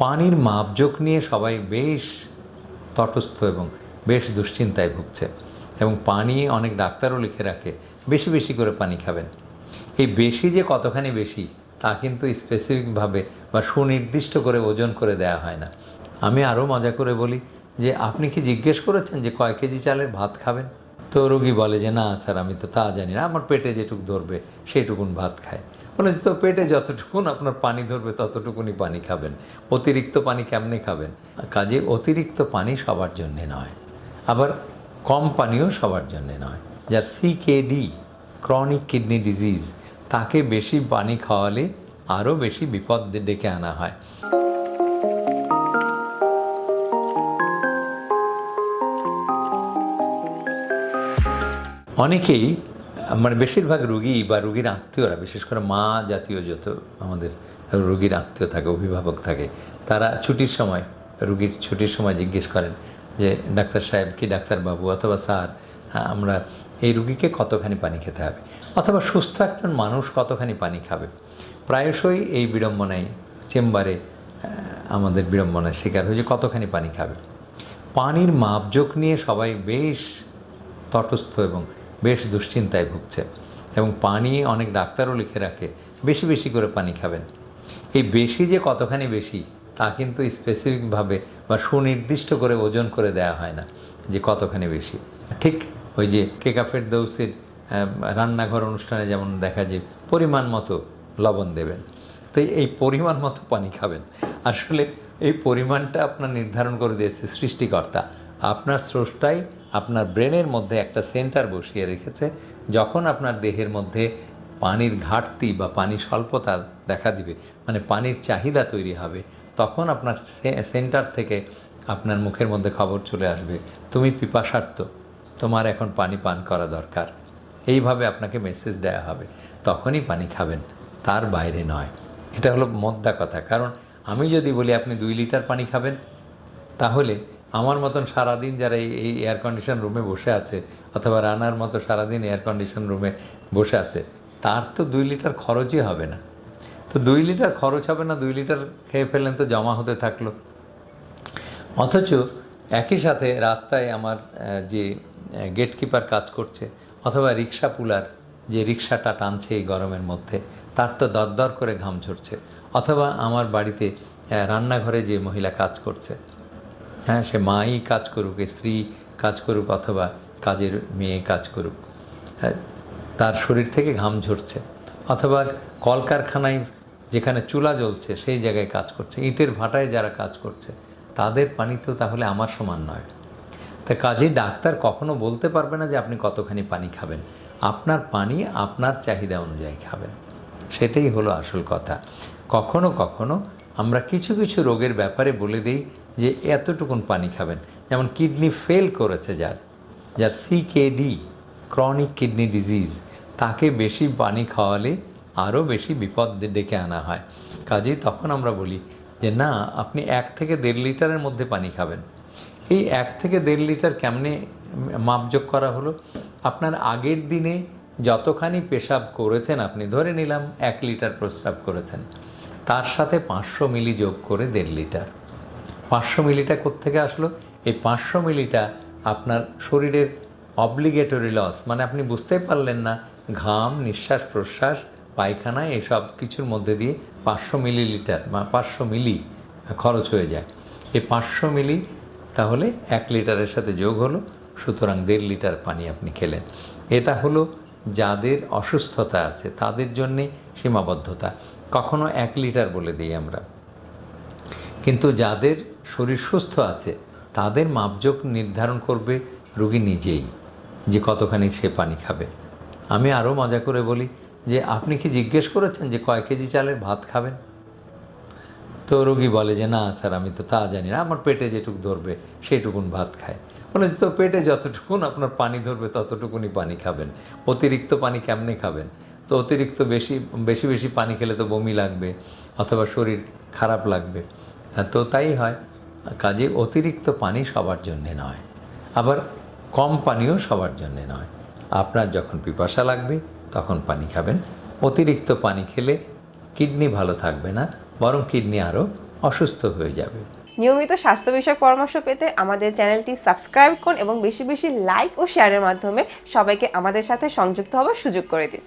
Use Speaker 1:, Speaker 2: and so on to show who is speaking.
Speaker 1: পানির মাপজোক নিয়ে সবাই বেশ তটস্থ এবং বেশ দুশ্চিন্তায় ভুগছে এবং পানি অনেক ডাক্তারও লিখে রাখে বেশি বেশি করে পানি খাবেন। এই বেশি যে কতখানি বেশি তা কিন্তু স্পেসিফিকভাবে বা সুনির্দিষ্ট করে ওজন করে দেয়া হয় না। আমি আরও মজা করে বলি যে আপনি কি জিজ্ঞেস করেছেন যে কয় কেজি চালের ভাত খাবেন? তো রোগী বলে যে না স্যার, আমি তো তা জানি না, আমার পেটে যেটুকু ধরবে সেইটুকুন ভাত খায়। বলে তো পেটে যতটুকুন আপনার পানি ধরবে ততটুকুনি পানি খাবেন, অতিরিক্ত পানি কেমনে খাবেন? কাজে অতিরিক্ত পানি সবার জন্যে নয়, আবার কম পানিও সবার জন্যে নয়। যার সিকেডি ক্রনিক কিডনি ডিজিজ তাকে বেশি পানি খাওয়ালে আরও বেশি বিপদ ডেকে আনা হয়। অনেকেই বেশিরভাগ রুগী বা রুগীর আত্মীয়রা, বিশেষ করে মা জাতীয় যত আমাদের রুগীর আত্মীয় থাকে, অভিভাবক থাকে, তারা ছুটির সময়, রুগীর ছুটির সময় জিজ্ঞেস করেন যে ডাক্তার সাহেব কি ডাক্তারবাবু অথবা স্যার, আমরা এই রুগীকে কতখানি পানি খেতে হবে, অথবা সুস্থ একজন মানুষ কতখানি পানি খাবে। প্রায়শই এই বিড়ম্বনায় চেম্বারে আমাদের বিড়ম্বনার শিকার হয়ে যে কতখানি পানি খাবে। পানির মাপজোক নিয়ে সবাই বেশ তটস্থ এবং বেশ দুশ্চিন্তায় ভুগছে এবং পানি অনেক ডাক্তারও লিখে রাখে বেশি বেশি করে পানি খাবেন। এই বেশি যে কতখানি বেশি তা কিন্তু স্পেসিফিকভাবে বা সুনির্দিষ্ট করে ওজন করে দেয়া হয় না যে কতখানি বেশি। ঠিক ওই যে কেকা ফেরদৌসির রান্নাঘর অনুষ্ঠানে যেমন দেখা যায় পরিমাণ মতো লবণ দেবেন, তো এই পরিমাণ মতো পানি খাবেন। আসলে এই পরিমাণটা আপনার নির্ধারণ করে দিয়েছে সৃষ্টিকর্তা। আপনার স্রষ্টাই আপনার ব্রেনের মধ্যে একটা সেন্টার বসিয়ে রেখেছে। যখন আপনার দেহের মধ্যে পানির ঘাটতি বা পানি স্বল্পতা দেখা দিবে, মানে পানির চাহিদা তৈরি হবে, তখন আপনার সেন্টার থেকে আপনার মুখের মধ্যে খবর চলে আসবে, তুমি পিপাসার্ত, তোমার এখন পানি পান করা দরকার। এইভাবে আপনাকে মেসেজ দেয়া হবে, তখনই পানি খাবেন, তার বাইরে নয়। এটা হলো মোদ্দা কথা। কারণ আমি যদি বলি আপনি 2 লিটার পানি খাবেন, তাহলে আমার মতন সারাদিন যারা এই এয়ার কন্ডিশন রুমে বসে আছে, অথবা রানার মতো সারাদিন এয়ার কন্ডিশন রুমে বসে আছে, তার তো 2 লিটার খরচই হবে না। তো 2 লিটার খরচ হবে না, 2 লিটার খেয়ে ফেলেন তো জমা হতে থাকলো। অথচ একই সাথে রাস্তায় আমার যে গেটকিপার কাজ করছে, অথবা রিক্সা পুলার যে রিক্সাটা টানছে এই গরমের মধ্যে, তার তো দরদর করে ঘাম ঝরছে। অথবা আমার বাড়িতে রান্নাঘরে যে মহিলা কাজ করছে, হ্যাঁ, সে মাই কাজ করুক, স্ত্রী কাজ করুক, অথবা কাজের মেয়ে কাজ করুক, তার শরীর থেকে ঘাম ঝরছে। অথবা কলকারখানায় যেখানে চুলা জ্বলছে সেই জায়গায় কাজ করছে, ইটের ভাটায় যারা কাজ করছে, তাদের পানি তো তাহলে আমার সমান নয়। তা কাজেই ডাক্তার কখনো বলতে পারবে না যে আপনি কতখানি পানি খাবেন। আপনার পানি আপনার চাহিদা অনুযায়ী খাবেন, সেটাই হলো আসল কথা। কখনো কখনো আমরা কিছু কিছু রোগের ব্যাপারে বলে দিই যে এতটুকুন পানি খাবেন। যেমন কিডনি ফেল করেছে যার সিকেডি ক্রনিক কিডনি ডিজিজ, তাকে বেশি পানি খাওয়ালে আরও বেশি বিপদ ডেকে আনা হয়। কাজেই তখন আমরা বলি যে না, আপনি 1 থেকে 1.5 লিটারের মধ্যে পানি খাবেন। এই 1 থেকে 1.5 লিটার কেমনে মাপযোগ করা হলো? আপনার আগের দিনে যতখানি পেশাব করেছেন, আপনি ধরে নিলাম 1 লিটার প্রস্রাব করেছেন, তার সাথে 500 মিলি যোগ করে 1.5 লিটার। 500 মিলিটা কোত্থেকে আসলো? এই 500 মিলিটা আপনার শরীরের অব্লিগেটরি লস, মানে আপনি বুঝতেই পারলেন না, ঘাম, নিঃশ্বাস প্রশ্বাস, পায়খানা, এসব কিছুর মধ্যে দিয়ে 500 মিলিলিটার বা 500 মিলি খরচ হয়ে যায়। এই 500 মিলি তাহলে 1 লিটারের সাথে যোগ হলো, সুতরাং 1.5 লিটার পানি আপনি খেলেন। এটা হলো যাদের অসুস্থতা আছে তাদের জন্যে সীমাবদ্ধতা। কখনো 1 লিটার বলে দিই আমরা, কিন্তু যাদের শরীর সুস্থ আছে তাদের মাপযোগ নির্ধারণ করবে রোগী নিজেই যে কতখানি সে পানি খাবে। আমি আরও মজা করে বলি যে আপনি কি জিজ্ঞেস করেছেন যে কয় কেজি চালের ভাত খাবেন? তো রোগী বলে যে না স্যার, আমি তো তা জানি না, আমার পেটে যেটুকু ধরবে সেইটুকুন ভাত খায়। বলে তো পেটে যতটুকুন আপনার পানি ধরবে ততটুকুনি পানি খাবেন, অতিরিক্ত পানি কেমনে খাবেন? তো অতিরিক্ত বেশি বেশি বেশি পানি খেলে তো বমি লাগবে অথবা শরীর খারাপ লাগবে। তো তাই হয়। কাজে অতিরিক্ত পানি সবার জন্যে নয়, আবার কম পানিও সবার জন্যে নয়। আপনার যখন পিপাসা লাগবে তখন পানি খাবেন। অতিরিক্ত পানি খেলে কিডনি ভালো থাকবে না, বরং কিডনি আরও অসুস্থ হয়ে যাবে।
Speaker 2: নিয়মিত স্বাস্থ্য বিষয়ক পরামর্শ পেতে আমাদের চ্যানেলটি সাবস্ক্রাইব করুন এবং বেশি বেশি লাইক ও শেয়ারের মাধ্যমে সবাইকে আমাদের সাথে সংযুক্ত হওয়ার সুযোগ করে দিন।